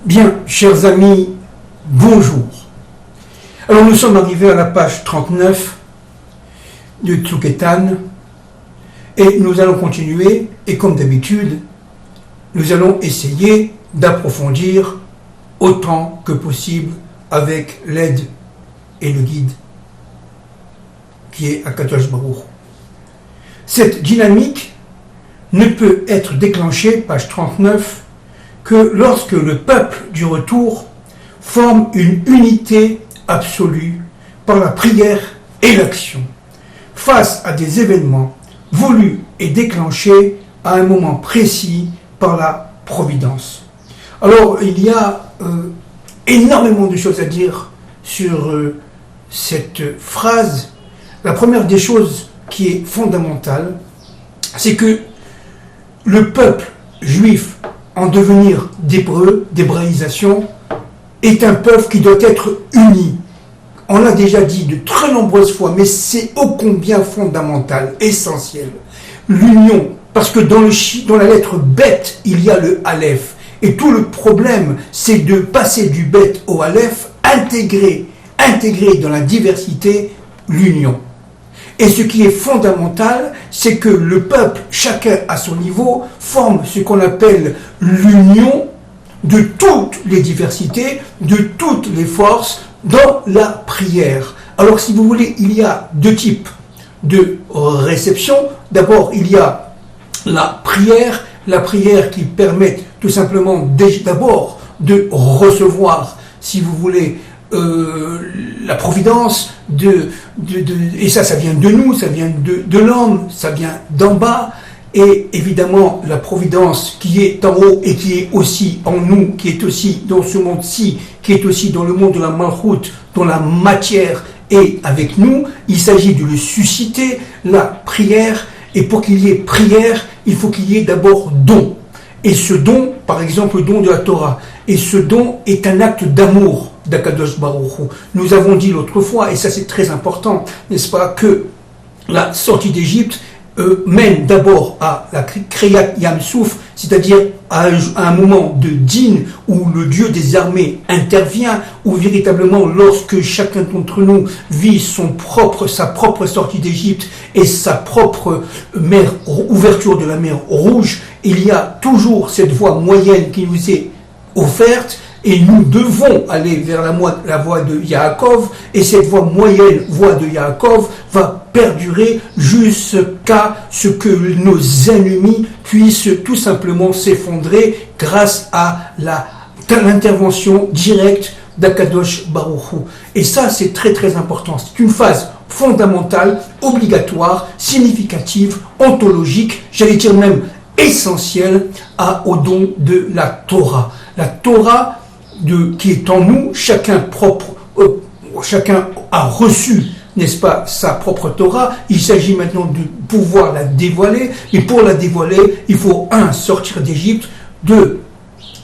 Bien, chers amis, bonjour. Alors nous sommes arrivés à la page 39 du Tzuketan et nous allons continuer et comme d'habitude, nous allons essayer d'approfondir autant que possible avec l'aide et le guide qui est Akadosh Baruch Hu. Cette dynamique ne peut être déclenchée, page 39, que lorsque le peuple du retour forme une unité absolue par la prière et l'action, face à des événements voulus et déclenchés à un moment précis par la providence. Alors, il y a énormément de choses à dire sur cette phrase. La première des choses qui est fondamentale, c'est que le peuple juif en devenir d'hébreu, d'hébraïsation, est un peuple qui doit être uni. On l'a déjà dit de très nombreuses fois, mais c'est ô combien fondamental, essentiel. L'union, parce que dans la lettre Bet, il y a le Aleph. Et tout le problème, c'est de passer du Bet au Aleph, intégrer dans la diversité l'union. Et ce qui est fondamental, c'est que le peuple, chacun à son niveau, forme ce qu'on appelle l'union de toutes les diversités, de toutes les forces dans la prière. Alors si vous voulez, il y a deux types de réception. D'abord, il y a la prière qui permet tout simplement d'abord de recevoir, si vous voulez, la providence et ça vient de nous, ça vient de l'homme, ça vient d'en bas, et évidemment la providence qui est en haut et qui est aussi en nous, qui est aussi dans ce monde-ci, qui est aussi dans le monde de la malchoute, dont la matière est avec nous. Il s'agit de le susciter, la prière, et pour qu'il y ait prière, il faut qu'il y ait d'abord don. Et ce don, par exemple le don de la Torah, et ce don est un acte d'amour d'Akadosh Baruch Hu. Nous avons dit l'autre fois, et ça c'est très important, n'est-ce pas, que la sortie d'Égypte mène d'abord à la Kriyat Yam Souf, c'est-à-dire à un moment de din où le Dieu des armées intervient, où véritablement lorsque chacun d'entre nous vit sa propre sortie d'Égypte et sa propre ouverture de la mer Rouge, il y a toujours cette voie moyenne qui nous est offerte. Et nous devons aller vers la voie de Yaakov, et cette voie moyenne, voie de Yaakov, va perdurer jusqu'à ce que nos ennemis puissent tout simplement s'effondrer grâce à l'intervention directe d'Akadosh Baruch Hu. Et ça, c'est très très important. C'est une phase fondamentale, obligatoire, significative, ontologique, j'allais dire même essentielle au don de la Torah. La Torah qui est en nous, chacun a reçu, n'est-ce pas, sa propre Torah. Il s'agit maintenant de pouvoir la dévoiler, et pour la dévoiler, il faut sortir d'Égypte,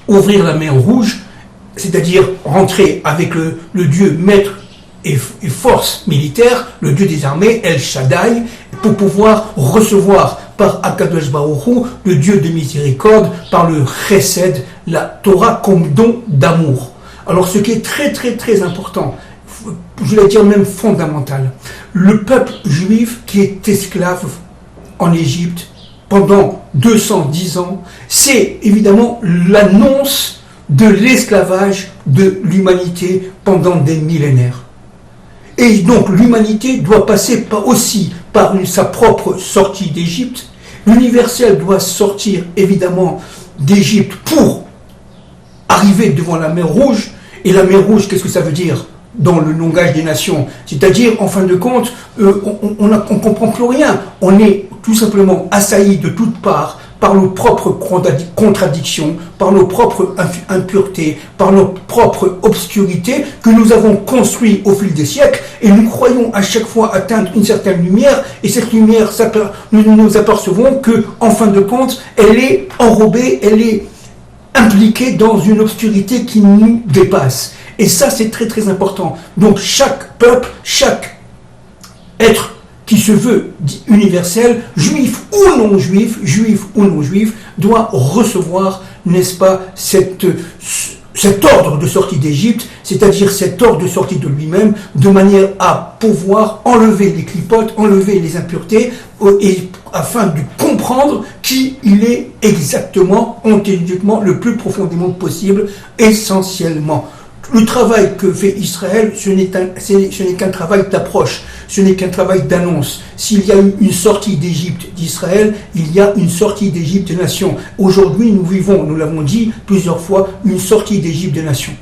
ouvrir la mer Rouge, c'est-à-dire rentrer avec le Dieu maître et force militaire, le Dieu des armées, El Shaddai, pour pouvoir recevoir par Akadosh Baruch Hu, le Dieu de miséricorde, par le Chesed, la Torah comme don d'amour. Alors ce qui est très très très important, je vais dire même fondamental, le peuple juif qui est esclave en Égypte pendant 210 ans, c'est évidemment l'annonce de l'esclavage de l'humanité pendant des millénaires. Et donc l'humanité doit passer aussi par sa propre sortie d'Égypte. L'universel doit sortir évidemment d'Égypte pour arriver devant la mer Rouge. Et la mer Rouge, qu'est-ce que ça veut dire dans le langage des nations? C'est-à-dire, en fin de compte, on ne comprend plus rien. On est tout simplement assailli de toutes parts par nos propres contradictions, par nos propres impuretés, par nos propres obscurités que nous avons construites au fil des siècles, et nous croyons à chaque fois atteindre une certaine lumière, et cette lumière, nous nous apercevons que, en fin de compte, elle est enrobée, elle est impliquée dans une obscurité qui nous dépasse. Et ça, c'est très très important. Donc chaque peuple, chaque être qui se veut universel, juif ou non juif, doit recevoir, n'est-ce pas, cet ordre de sortie d'Égypte, c'est-à-dire cet ordre de sortie de lui-même, de manière à pouvoir enlever les clipotes, enlever les impuretés, et afin de comprendre qui il est exactement, ontologiquement, le plus profondément possible, essentiellement. Le travail que fait Israël, ce n'est qu'un travail d'approche, ce n'est qu'un travail d'annonce. S'il y a eu une sortie d'Égypte d'Israël, il y a une sortie d'Égypte des nations. Aujourd'hui, nous vivons, nous l'avons dit plusieurs fois, une sortie d'Égypte des nations.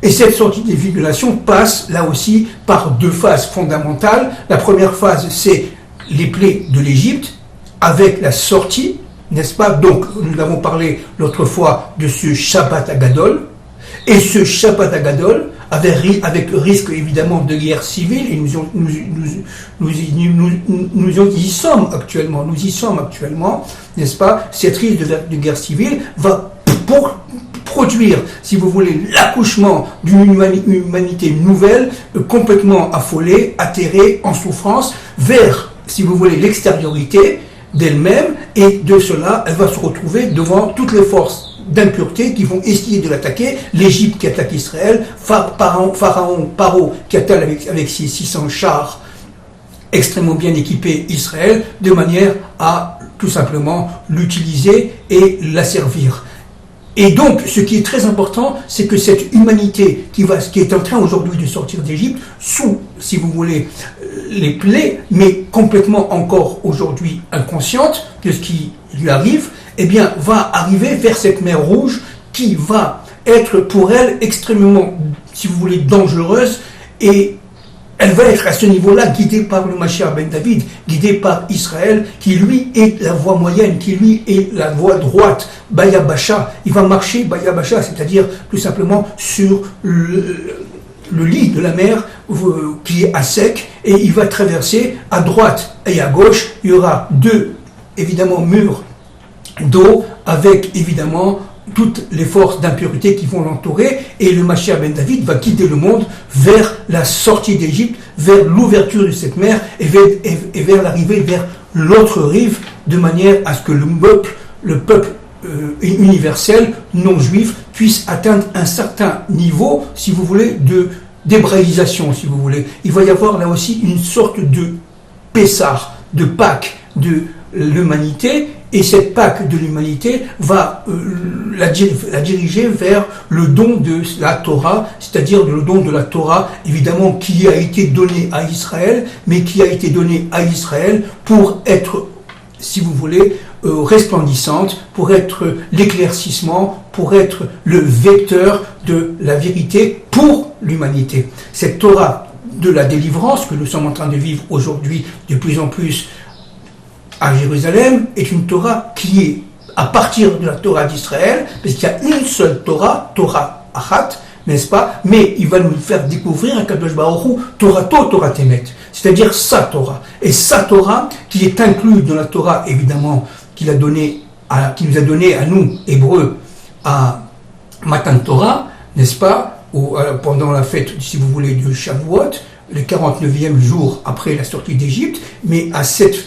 Et cette sortie d'Égypte des nations passe, là aussi, par deux phases fondamentales. La première phase, c'est les plaies de l'Égypte, avec la sortie, n'est-ce pas? Donc, nous avons parlé l'autre fois de ce Shabbat Agadol. Et ce Shabbat Agadol, avec risque évidemment de guerre civile, et nous y sommes actuellement, n'est-ce pas? Cette risque de guerre civile va produire, si vous voulez, l'accouchement d'une humanité nouvelle, complètement affolée, atterrée, en souffrance, vers, si vous voulez, l'extériorité d'elle-même, et de cela, elle va se retrouver devant toutes les forces d'impureté qui vont essayer de l'attaquer, l'Égypte qui attaque Israël, Paro qui attaque avec ses 600 chars extrêmement bien équipés Israël, de manière à tout simplement l'utiliser et l'asservir. Et donc, ce qui est très important, c'est que cette humanité qui est en train aujourd'hui de sortir d'Égypte, sous, si vous voulez, les plaies, mais complètement encore aujourd'hui inconsciente de ce qui lui arrive, eh bien, va arriver vers cette mer Rouge qui va être pour elle extrêmement, si vous voulez, dangereuse, et elle va être à ce niveau-là guidée par le Mashiach ben David, guidée par Israël, qui lui est la voie moyenne, qui lui est la voie droite, Bayabasha. Il va marcher Bayabasha, c'est-à-dire tout simplement sur le lit de la mer qui est à sec, et il va traverser à droite et à gauche. Il y aura deux, évidemment, murs d'eau, avec évidemment toutes les forces d'impureté qui vont l'entourer, et le Mashiach ben David va guider le monde vers la sortie d'Égypte, vers l'ouverture de cette mer, et vers l'arrivée vers l'autre rive, de manière à ce que le peuple universel, non juif, puisse atteindre un certain niveau, si vous voulez, d'hébraïsation, si vous voulez. Il va y avoir là aussi une sorte de Pessah, de Pâques de l'humanité, et cette Pâque de l'humanité va la diriger vers le don de la Torah, c'est-à-dire le don de la Torah, évidemment, qui a été donné à Israël, mais qui a été donné à Israël pour être, si vous voulez, resplendissante, pour être l'éclaircissement, pour être le vecteur de la vérité pour l'humanité. Cette Torah de la délivrance que nous sommes en train de vivre aujourd'hui de plus en plus à Jérusalem est une Torah qui est à partir de la Torah d'Israël, parce qu'il y a une seule Torah, Torah Achat, n'est-ce pas? Mais il va nous faire découvrir un Kadosh Baruch Hu, Torah Temet, c'est-à-dire sa Torah. Et sa Torah, qui est inclue dans la Torah, évidemment, qui nous a donné à nous, Hébreux, à Matan Torah, n'est-ce pas? Pendant la fête, si vous voulez, de Shavuot, le 49e jour après la sortie d'Égypte, mais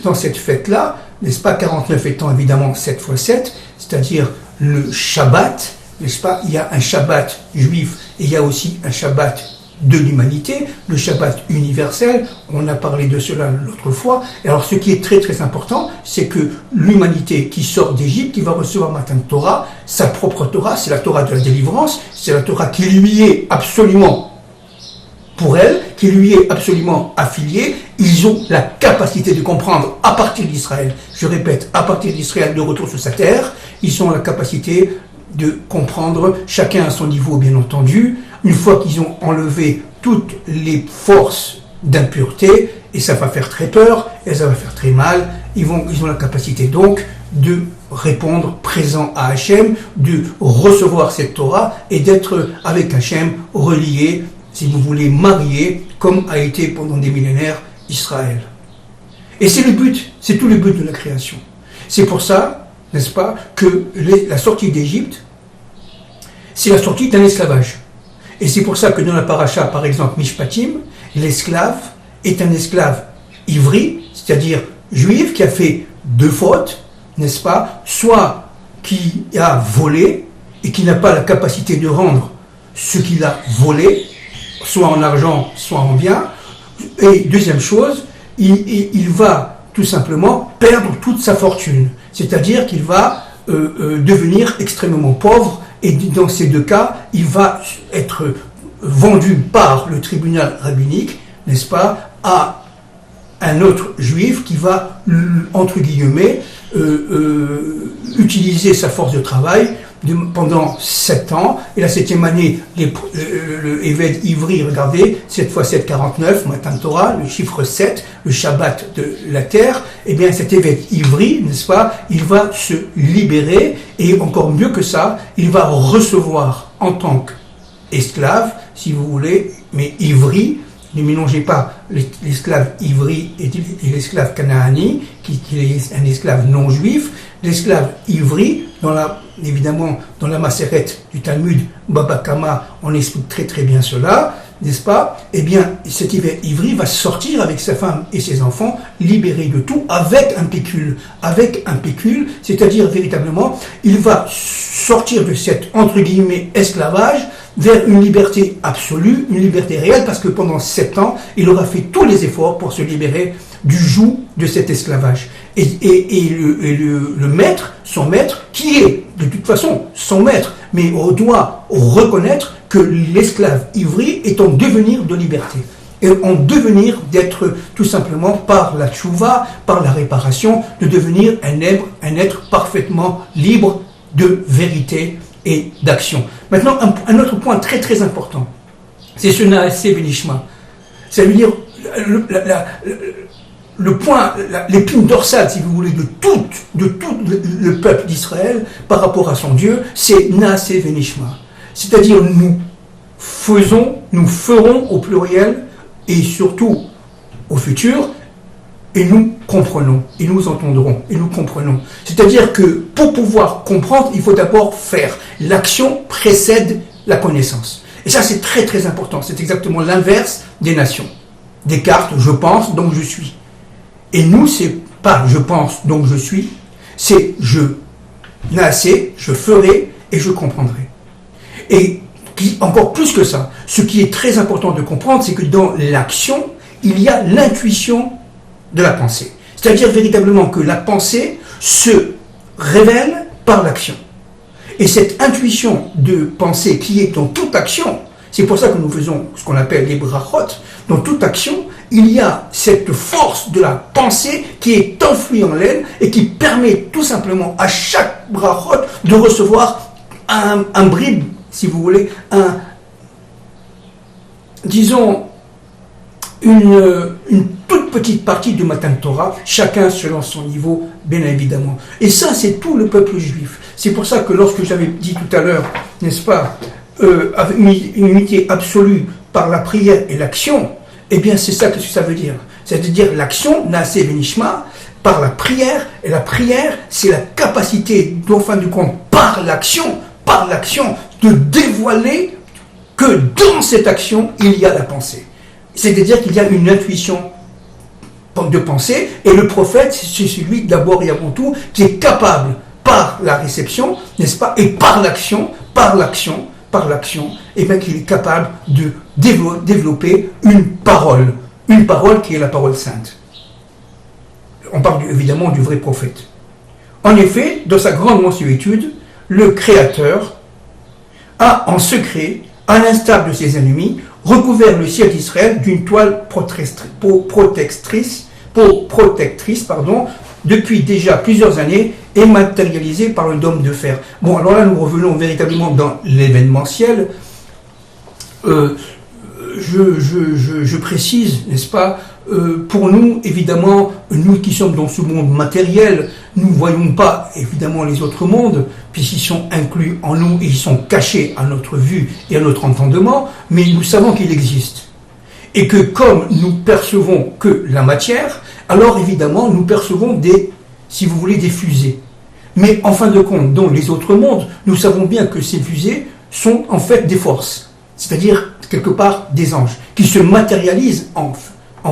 dans cette fête-là, n'est-ce pas, 49 étant évidemment 7 x 7, c'est-à-dire le Shabbat, n'est-ce pas, il y a un Shabbat juif et il y a aussi un Shabbat de l'humanité, le Shabbat universel, on a parlé de cela l'autre fois. Et alors ce qui est très très important, c'est que l'humanité qui sort d'Égypte, qui va recevoir Matan Torah, sa propre Torah, c'est la Torah de la délivrance, c'est la Torah qui lui est absolument pour elle, qui lui est absolument affiliée. Ils ont la capacité de comprendre à partir d'Israël, je répète, à partir d'Israël de retour sur sa terre, ils ont la capacité de comprendre, chacun à son niveau bien entendu, une fois qu'ils ont enlevé toutes les forces d'impureté, et ça va faire très peur, et ça va faire très mal, ils ont la capacité donc de répondre présent à Hachem, de recevoir cette Torah, et d'être avec Hachem relié, si vous voulez, marié, comme a été pendant des millénaires Israël. Et c'est le but, c'est tout le but de la création. C'est pour ça, n'est-ce pas, que la sortie d'Égypte, c'est la sortie d'un esclavage. Et c'est pour ça que dans la paracha, par exemple, Mishpatim, l'esclave est un esclave ivri, c'est-à-dire juif, qui a fait deux fautes, n'est-ce pas, soit qui a volé, et qui n'a pas la capacité de rendre ce qu'il a volé, soit en argent, soit en biens. Et deuxième chose, il va tout simplement perdre toute sa fortune. C'est-à-dire qu'il va devenir extrêmement pauvre, et dans ces deux cas, il va être vendu par le tribunal rabbinique, n'est-ce pas, à un autre juif qui va, entre guillemets, utiliser sa force de travail pendant 7 ans, et la 7e année, le Évêque Ivri, regardez, cette fois 749, Matan Torah, le chiffre 7, le Shabbat de la terre, et bien cet Évêque Ivri, n'est-ce pas, il va se libérer, et encore mieux que ça, il va recevoir en tant qu'esclave, si vous voulez, mais Ivri, ne mélangez pas l'esclave Ivri et l'esclave Canaani, qui est un esclave non juif. L'esclave Ivri, évidemment, dans la Maseret du Talmud, Baba Kama, on explique très très bien cela, n'est-ce pas? Eh bien, cet Ivri va sortir avec sa femme et ses enfants, libérés de tout, avec un pécule, c'est-à-dire véritablement, il va sortir de cet, entre guillemets, esclavage, vers une liberté absolue, une liberté réelle, parce que pendant 7 ans, il aura fait tous les efforts pour se libérer du joug de cet esclavage. Et le maître, son maître, qui est de toute façon son maître, mais on doit reconnaître que l'esclave Ivri est en devenir de liberté. Et en devenir d'être tout simplement par la tchouva, par la réparation, de devenir un être parfaitement libre de vérité et d'action. Maintenant, un autre point très très important, c'est ce Naaseh Benishma. Ça veut dire le point, l'épine dorsale, si vous voulez, de tout le peuple d'Israël par rapport à son Dieu, c'est Naaseh Benishma. C'est-à-dire nous ferons au pluriel et surtout au futur, et nous comprenons, et nous entendrons, et nous comprenons. C'est-à-dire que pour pouvoir comprendre, il faut d'abord faire. L'action précède la connaissance. Et ça, c'est très très important. C'est exactement l'inverse des nations. Descartes, je pense, donc je suis. Et nous, c'est pas je pense, donc je suis. C'est je naissais, je ferai et je comprendrai. Et encore plus que ça, ce qui est très important de comprendre, c'est que dans l'action, il y a l'intuition de la pensée. C'est-à-dire véritablement que la pensée se révèle par l'action. Et cette intuition de pensée qui est dans toute action, c'est pour ça que nous faisons ce qu'on appelle les brachot, dans toute action, il y a cette force de la pensée qui est enfouie en l'aine et qui permet tout simplement à chaque brachot de recevoir un bribe, si vous voulez, disons, une toute petite partie du Matan Torah, chacun selon son niveau, bien évidemment. Et ça, c'est tout le peuple juif. C'est pour ça que lorsque j'avais dit tout à l'heure, n'est-ce pas, avec une unité absolue par la prière et l'action, eh bien, c'est ça que ça veut dire. C'est-à-dire l'action, Naaseh Benishma, par la prière, et la prière, c'est la capacité, en fin de compte, par l'action, de dévoiler que dans cette action, il y a la pensée. C'est-à-dire qu'il y a une intuition de pensée, et le prophète, c'est celui d'abord et avant tout qui est capable, par la réception, n'est-ce pas, et par l'action, et bien qu'il est capable de développer une parole qui est la parole sainte. On parle évidemment du vrai prophète. En effet, dans sa grande mansuétude, le Créateur a en secret, à l'instar de ses ennemis, recouvert le ciel d'Israël d'une toile protectrice, depuis déjà plusieurs années, et matérialisée par le dôme de fer. Bon, alors là, nous revenons véritablement dans l'événementiel. Je précise, n'est-ce pas, pour nous, évidemment, nous qui sommes dans ce monde matériel, nous ne voyons pas, évidemment, les autres mondes, puisqu'ils sont inclus en nous et ils sont cachés à notre vue et à notre entendement, mais nous savons qu'ils existent. Et que comme nous percevons que la matière, alors évidemment, nous percevons si vous voulez, des fusées. Mais en fin de compte, dans les autres mondes, nous savons bien que ces fusées sont en fait des forces, c'est-à-dire quelque part des anges, qui se matérialisent en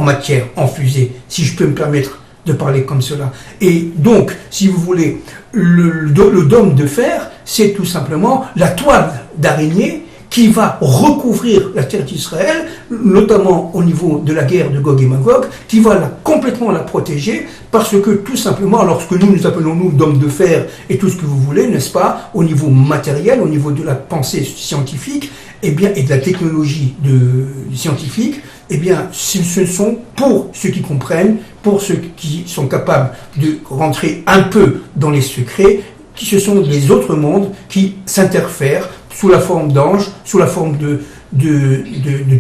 matière, en fusée, si je peux me permettre de parler comme cela. Et donc, si vous voulez, le dôme de fer, c'est tout simplement la toile d'araignée qui va recouvrir la terre d'Israël, notamment au niveau de la guerre de Gog et Magog, qui va complètement la protéger, parce que tout simplement, lorsque nous appelons nous dôme de fer et tout ce que vous voulez, n'est-ce pas, au niveau matériel, au niveau de la pensée scientifique, eh bien, et de la technologie scientifique, eh bien, ce sont, pour ceux qui comprennent, pour ceux qui sont capables de rentrer un peu dans les secrets, ce sont les autres mondes qui s'interfèrent sous la forme d'anges, sous la forme de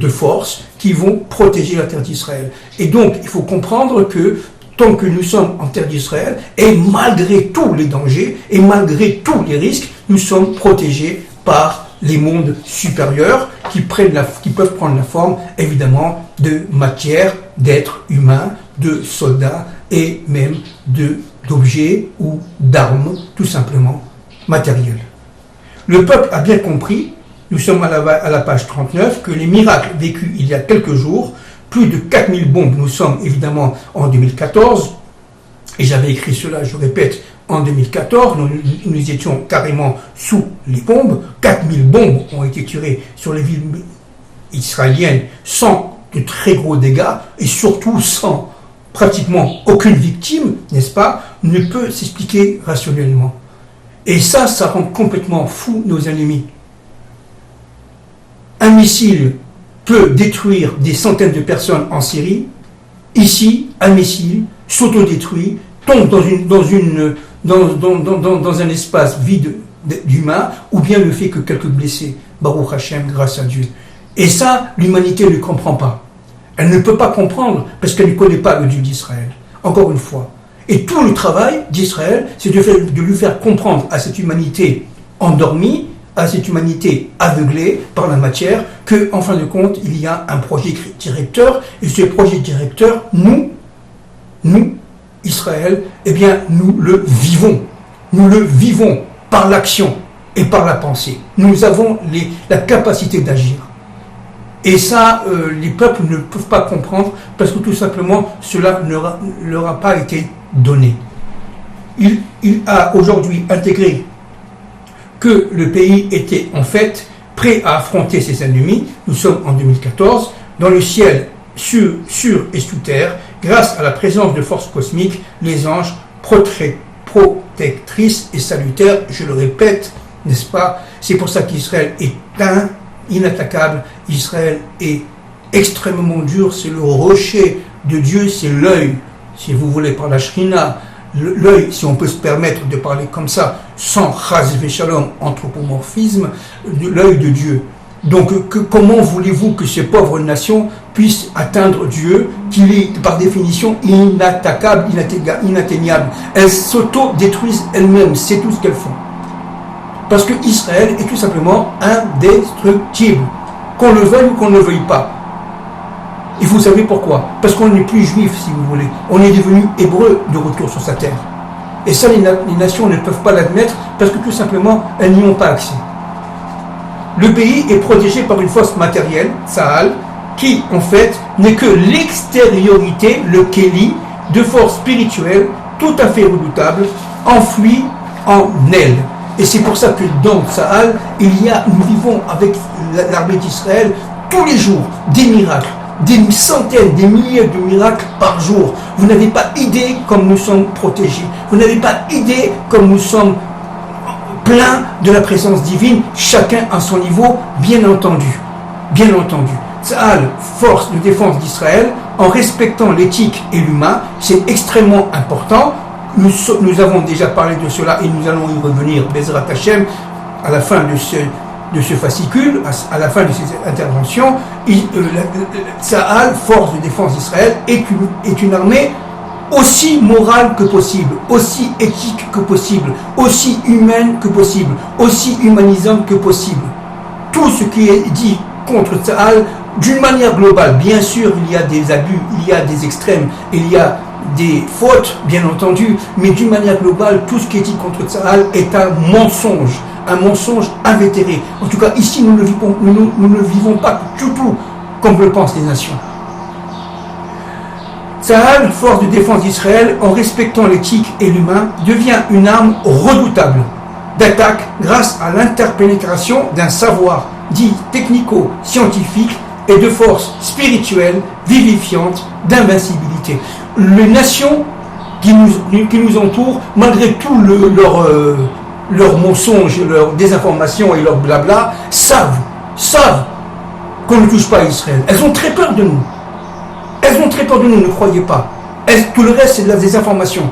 forces, qui vont protéger la terre d'Israël. Et donc, il faut comprendre que tant que nous sommes en terre d'Israël, et malgré tous les dangers, et malgré tous les risques, nous sommes protégés par les mondes supérieurs qui peuvent prendre la forme, évidemment, de matière, d'êtres humains, de soldats et même d'objets ou d'armes, tout simplement, matérielles. Le peuple a bien compris, nous sommes à la page 39, que les miracles vécus il y a quelques jours, plus de 4000 bombes, nous sommes évidemment en 2014, et j'avais écrit cela, je répète, en 2014, nous étions carrément sous les bombes, 4000 bombes ont été tirées sur les villes israéliennes sans de très gros dégâts, et surtout sans pratiquement aucune victime, n'est-ce pas, ne peut s'expliquer rationnellement. Et ça rend complètement fou nos ennemis. Un missile peut détruire des centaines de personnes en Syrie. Ici, un missile s'autodétruit, tombe dans un espace vide d'humains, ou bien ne fait que quelques blessés. Baruch Hashem, grâce à Dieu. Et ça, l'humanité ne comprend pas. Elle ne peut pas comprendre parce qu'elle ne connaît pas le Dieu d'Israël. Encore une fois. Et tout le travail d'Israël, c'est de lui faire comprendre à cette humanité endormie, à cette humanité aveuglée par la matière, qu'en fin de compte, il y a un projet directeur, et ce projet directeur, nous, Israël, eh bien, nous le vivons. Nous le vivons par l'action et par la pensée. Nous avons la capacité d'agir. Et ça, les peuples ne peuvent pas comprendre parce que tout simplement, cela ne leur a pas été donné. Il a aujourd'hui intégré que le pays était en fait prêt à affronter ses ennemis. Nous sommes en 2014, dans le ciel, sur et sous terre, grâce à la présence de forces cosmiques, les anges protectrices et salutaires, je le répète, n'est-ce pas? C'est pour ça qu'Israël est inattaquable, Israël est extrêmement dur, c'est le rocher de Dieu, c'est l'œil, si vous voulez, par la Shrina, l'œil, si on peut se permettre de parler comme ça, sans chas v'shalom, anthropomorphisme, l'œil de Dieu. Donc, comment voulez-vous que ces pauvres nations puissent atteindre Dieu, qu'il est par définition inattaquable, inatteignable? Elles s'auto-détruisent elles-mêmes, c'est tout ce qu'elles font. Parce que Israël est tout simplement indestructible, qu'on le veuille ou qu'on ne le veuille pas. Et vous savez pourquoi? Parce qu'on n'est plus juif, si vous voulez. On est devenu hébreu de retour sur sa terre. Et ça, les nations ne peuvent pas l'admettre parce que tout simplement, elles n'y ont pas accès. Le pays est protégé par une force matérielle, Tsahal, qui, en fait, n'est que l'extériorité, le Kéli, de force spirituelle tout à fait redoutable, enfouie en elle. Et c'est pour ça que dans Tsahal, nous vivons avec l'armée d'Israël tous les jours des miracles, des centaines, des milliers de miracles par jour. Vous n'avez pas idée comme nous sommes protégés. Vous n'avez pas idée comme nous sommes pleins de la présence divine, chacun à son niveau, bien entendu. Bien entendu. Tsahal, force de défense d'Israël, en respectant l'éthique et l'humain, c'est extrêmement important. Nous avons déjà parlé de cela et nous allons y revenir, Bezrat Hashem, à la fin de ce fascicule, à la fin de ces interventions. Tsahal, force de défense d'Israël, est une armée aussi morale que possible, aussi éthique que possible, aussi humaine que possible, aussi humanisante que possible. Tout ce qui est dit contre Tsahal, d'une manière globale, bien sûr, il y a des abus, il y a des extrêmes, il y a des fautes, bien entendu, mais d'une manière globale, tout ce qui est dit contre Tsahal est un mensonge invétéré. En tout cas, ici, nous ne vivons pas du tout comme le pensent les nations. Tsahal, force de défense d'Israël, en respectant l'éthique et l'humain, devient une arme redoutable d'attaque grâce à l'interpénétration d'un savoir dit technico-scientifique et de force spirituelle, vivifiante, d'invincibilité. Les nations qui nous entourent, malgré tout leurs mensonges, leurs désinformations et leur blabla, savent qu'on ne touche pas à Israël. Elles ont très peur de nous. Elles ont très peur de nous, ne croyez pas. Tout le reste, c'est de la désinformation.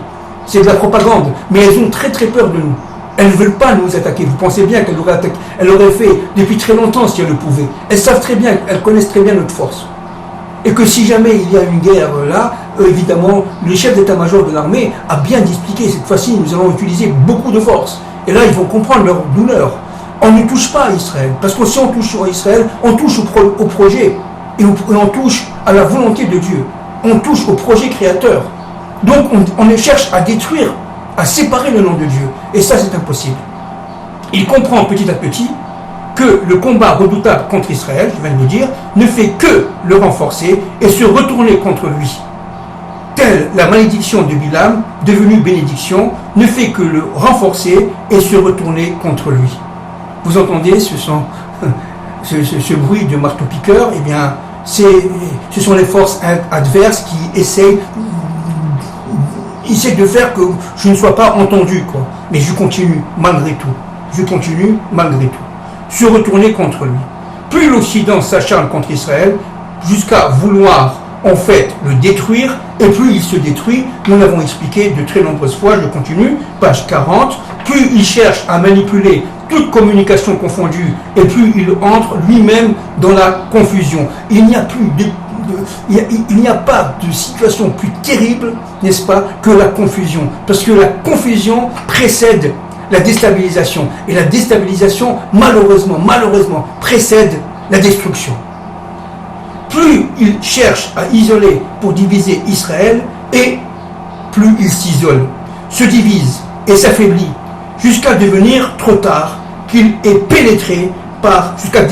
C'est de la propagande. Mais elles ont très très peur de nous. Elles ne veulent pas nous attaquer. Vous pensez bien qu'elles auraient fait depuis très longtemps si elles le pouvaient. Elles savent très bien, elles connaissent très bien notre force. Et que si jamais il y a une guerre là, évidemment, le chef d'état-major de l'armée a bien expliqué, cette fois-ci, nous allons utiliser beaucoup de force. Et là, ils vont comprendre leur douleur. On ne touche pas à Israël. Parce que si on touche à Israël, on touche au projet. Et on touche à la volonté de Dieu. On touche au projet créateur. Donc, on cherche à détruire, à séparer le nom de Dieu. Et ça, c'est impossible. Il comprend petit à petit que le combat redoutable contre Israël, je viens de le dire, ne fait que le renforcer et se retourner contre lui. Telle la malédiction de Bilam, devenue bénédiction, ne fait que le renforcer et se retourner contre lui. Vous entendez ce bruit de marteau-piqueur? Eh bien, ce sont les forces adverses qui essayent de faire que je ne sois pas entendu, quoi. Mais je continue malgré tout. Je continue malgré tout. Se retourner contre lui. Plus l'Occident s'acharne contre Israël, jusqu'à vouloir en fait le détruire, et plus il se détruit, nous l'avons expliqué de très nombreuses fois, je continue, page 40, plus il cherche à manipuler toute communication confondue, et plus il entre lui-même dans la confusion. Il n'y a pas de situation plus terrible, n'est-ce pas, que la confusion. Parce que la confusion précède la déstabilisation. Et la déstabilisation, malheureusement, précède la destruction. Plus il cherche à isoler pour diviser Israël, et plus il s'isole, se divise et s'affaiblit, jusqu'à devenir trop tard, qu'il est pénétré jusqu'à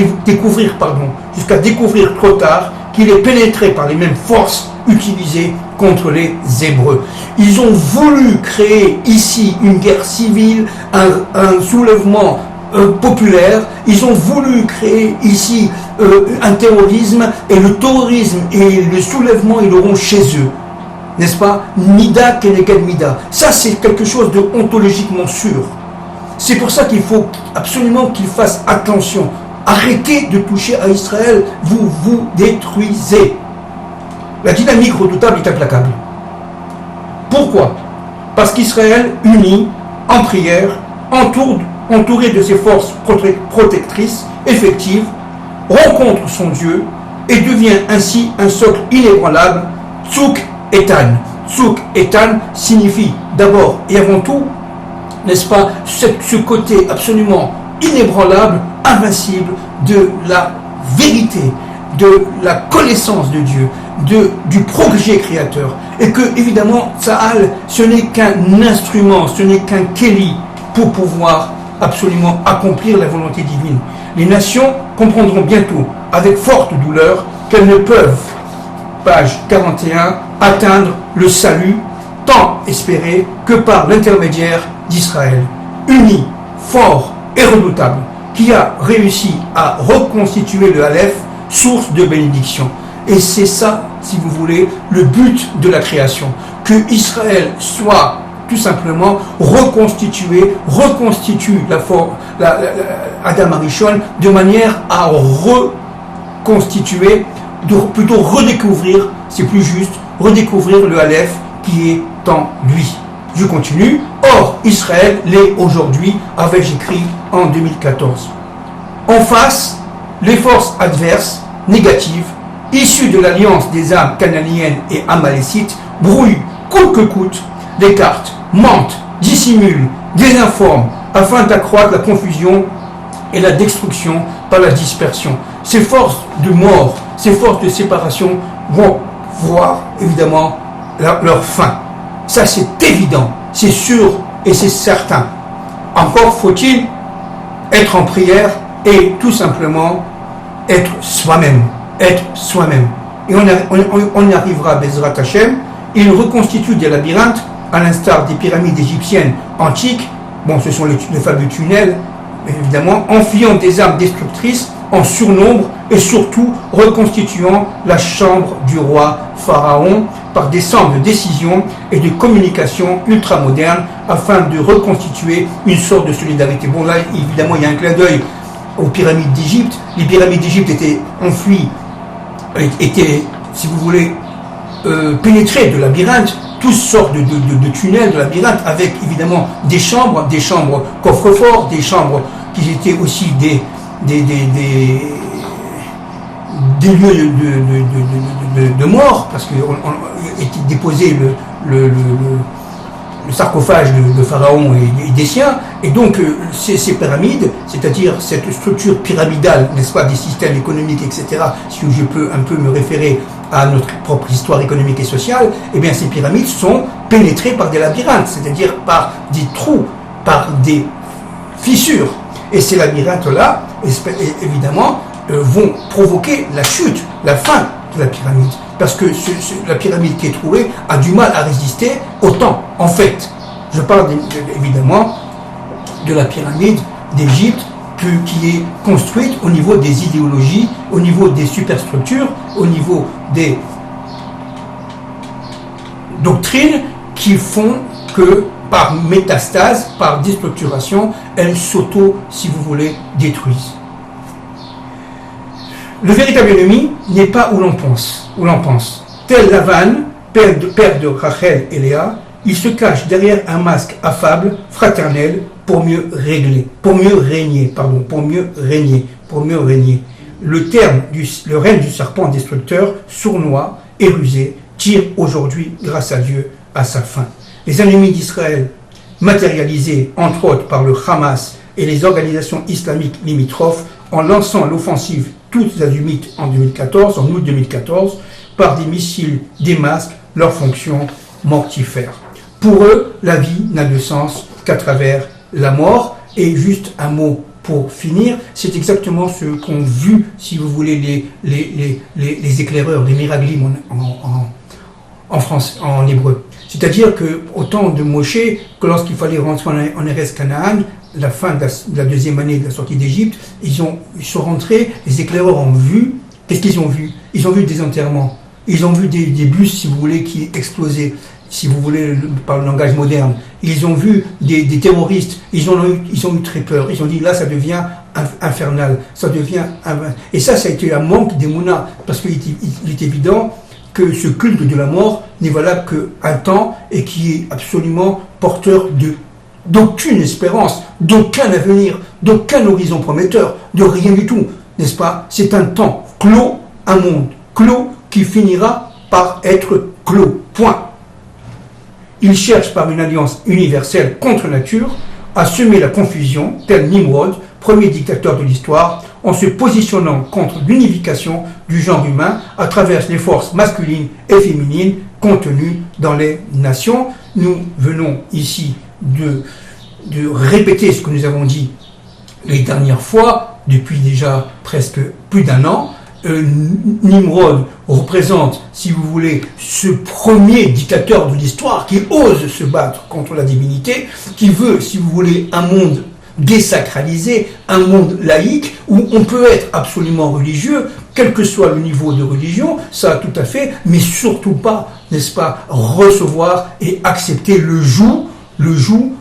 découvrir trop tard qu'il est pénétré par les mêmes forces utilisées contre les Hébreux. Ils ont voulu créer ici une guerre civile, un soulèvement populaire. Ils ont voulu créer ici un terrorisme, et le terrorisme et le soulèvement, ils l'auront chez eux. N'est-ce pas? Mida keneged mida. Ça, c'est quelque chose de ontologiquement sûr. C'est pour ça qu'il faut absolument qu'ils fassent attention. Arrêtez de toucher à Israël, vous vous détruisez. La dynamique redoutable est implacable. Pourquoi? Parce qu'Israël, uni, en prière, entouré de ses forces protectrices, effectives, rencontre son Dieu et devient ainsi un socle inébranlable, Tzuk Etan. Tzuk Etan signifie d'abord et avant tout, n'est-ce pas, ce côté absolument inébranlable, invincible de la vérité, de la connaissance de Dieu, du progrès créateur. Et que, évidemment, Tsahal, ce n'est qu'un instrument, ce n'est qu'un Kéli pour pouvoir absolument accomplir la volonté divine. Les nations comprendront bientôt, avec forte douleur, qu'elles ne peuvent, page 41, atteindre le salut tant espéré que par l'intermédiaire d'Israël, uni, fort et redoutable, qui a réussi à reconstituer le Aleph, source de bénédiction. Et c'est ça, si vous voulez, le but de la création. Que Israël soit tout simplement reconstitue Adam Arishon de manière à reconstituer, plutôt redécouvrir, c'est plus juste, redécouvrir le Aleph qui est en lui. Je continue. Or, Israël l'est aujourd'hui, avais-je écrit en 2014. En face, les forces adverses, négatives, issues de l'alliance des âmes cananéennes et amalécites, brouillent coûte que coûte les cartes, mentent, dissimulent, désinforment, afin d'accroître la confusion et la destruction par la dispersion. Ces forces de mort, ces forces de séparation vont voir évidemment leur fin. Ça, c'est évident, c'est sûr et c'est certain. Encore faut-il être en prière et tout simplement être soi-même. Et on y arrivera, Bezrat Hashem, Ils reconstituent des labyrinthes, à l'instar des pyramides égyptiennes antiques. Bon, ce sont les fameux tunnels, évidemment, enfuyant des armes destructrices en surnombre et surtout reconstituant la chambre du roi pharaon par des centres de décision et de communication ultramodernes afin de reconstituer une sorte de solidarité. Bon, là, évidemment, il y a un clin d'œil aux pyramides d'Égypte. Les pyramides d'Égypte étaient enfouies, étaient, si vous voulez, pénétrées de labyrinthes, toutes sortes de tunnels, de labyrinthes, avec évidemment des chambres coffres-forts, des chambres qui étaient aussi des lieux de mort, parce qu'on était déposé le sarcophage de Pharaon et des siens, et donc ces pyramides, c'est-à-dire cette structure pyramidale, n'est-ce pas, des systèmes économiques, etc., si je peux un peu me référer à notre propre histoire économique et sociale, eh bien ces pyramides sont pénétrées par des labyrinthes, c'est-à-dire par des trous, par des fissures. Et ces labyrinthes-là, évidemment, vont provoquer la chute, la fin de la pyramide. Parce que la pyramide qui est trouée a du mal à résister au temps. En fait, je parle évidemment de la pyramide d'Égypte qui est construite au niveau des idéologies, au niveau des superstructures, au niveau des doctrines qui font que par métastase, par déstructuration, elles si vous voulez, détruisent. Le véritable ennemi n'est pas où l'on pense. Tel Lavan, père de Rachel et Léa, il se cache derrière un masque affable, fraternel, pour mieux régner. Le règne du serpent destructeur, sournois et rusé, tire aujourd'hui, grâce à Dieu, à sa fin. Les ennemis d'Israël, matérialisés entre autres par le Hamas et les organisations islamiques limitrophes, en lançant l'offensive toutes azimuts en août 2014, par des missiles, des masques, leur fonction mortifère. Pour eux, la vie n'a de sens qu'à travers la mort. Et juste un mot pour finir, c'est exactement ce qu'ont vu, si vous voulez, les éclaireurs, les miraglim en France, en hébreu. C'est-à-dire que au temps de Moshe, que lorsqu'il fallait rentrer en Eretz Canaan, la fin de la deuxième année de la sortie d'Égypte, ils sont rentrés, les éclaireurs ont vu, qu'est-ce qu'ils ont vu? Ils ont vu des enterrements, ils ont vu des bus, si vous voulez, qui explosaient, si vous voulez, par le langage moderne. Ils ont vu des terroristes, ils ont eu très peur, ils ont dit là ça devient infernal, ça devient... Et ça a été un manque d'Emouna, parce qu'il est évident que ce culte de la mort n'est valable qu'un temps et qui est absolument porteur d'aucune espérance, d'aucun avenir, d'aucun horizon prometteur, de rien du tout, n'est-ce pas? C'est un temps clos, un monde clos qui finira par être clos, point. Il cherche par une alliance universelle contre nature à semer la confusion, tel Nimrod, premier dictateur de l'histoire, en se positionnant contre l'unification du genre humain à travers les forces masculines et féminines contenues dans les nations. Nous venons ici de répéter ce que nous avons dit les dernières fois, depuis déjà presque plus d'un an. Nimrod représente, si vous voulez, ce premier dictateur de l'histoire qui ose se battre contre la divinité, qui veut, si vous voulez, un monde désacralisé, un monde laïque, où on peut être absolument religieux, quel que soit le niveau de religion, ça tout à fait, mais surtout pas, n'est-ce pas, recevoir et accepter le joug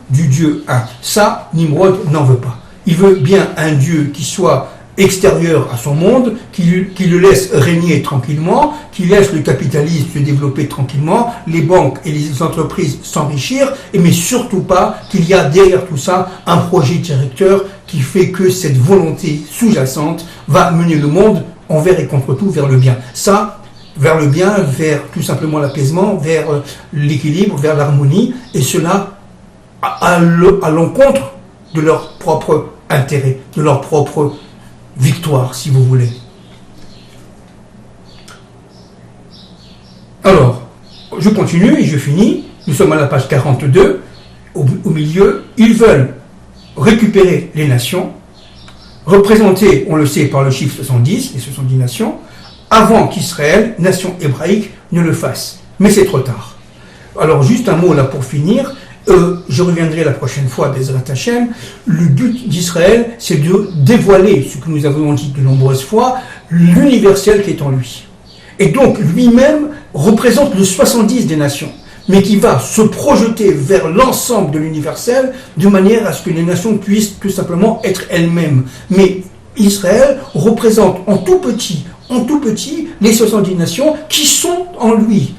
du Dieu un. Ça, Nimrod n'en veut pas. Il veut bien un Dieu qui soit extérieur à son monde, qui le laisse régner tranquillement, qui laisse le capitalisme se développer tranquillement, les banques et les entreprises s'enrichir, mais surtout pas qu'il y a derrière tout ça un projet directeur qui fait que cette volonté sous-jacente va mener le monde envers et contre tout vers le bien. Ça, vers le bien, vers tout simplement l'apaisement, vers l'équilibre, vers l'harmonie, et cela à l'encontre de leur propre intérêt, de leur propre victoire, si vous voulez. Alors, je continue et je finis. Nous sommes à la page 42. Au milieu, ils veulent récupérer les nations, représentées, on le sait, par le chiffre 70, les 70 nations, avant qu'Israël, nation hébraïque, ne le fasse. Mais c'est trop tard. Alors juste un mot là pour finir, je reviendrai la prochaine fois Bezrat Hashem. Le but d'Israël, c'est de dévoiler ce que nous avons dit de nombreuses fois, l'universel qui est en lui. Et donc lui-même représente le 70 des nations, mais qui va se projeter vers l'ensemble de l'universel de manière à ce que les nations puissent tout simplement être elles-mêmes. Mais Israël représente en tout petit les 70 nations qui sont en lui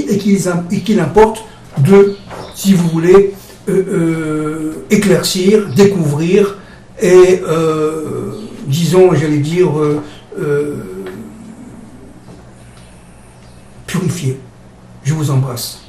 et qu'il importe de, si vous voulez, éclaircir, découvrir et, disons, j'allais dire, purifier. Je vous embrasse.